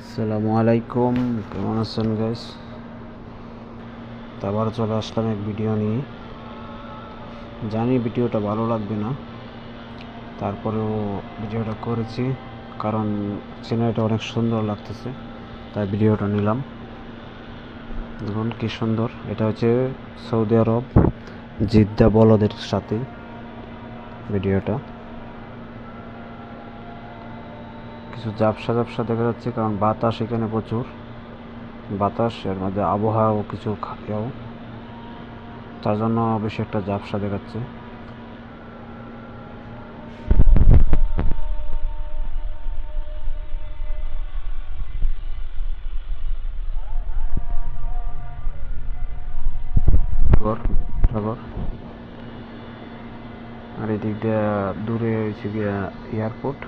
আসসালামু আলাইকুম, কেমন আছেন গাইস? আবার চলে আসলাম এক ভিডিও নিয়ে। জানি ভিডিওটা ভালো লাগবে না, তারপরেও ভিডিওটা করেছি কারণ সিনারিটা অনেক সুন্দর লাগতেছে, তাই ভিডিওটা নিলাম। দেখুন কি সুন্দর, এটা হচ্ছে সৌদি আরব জিদ্দা বলদের সাথে ভিডিওটা। কিছু ঝাপসা ঝাপসা দেখা যাচ্ছে কারণ বাতাস এখানে প্রচুর বাতাস, এর মধ্যে আবহাওয়াও কিছু খারাপ, তার জন্য বেশি একটা ঝাপসা দেখাচ্ছে। সাগর সাগর আর এদিক দিয়ে দূরে হচ্ছে গিয়া এয়ারপোর্ট।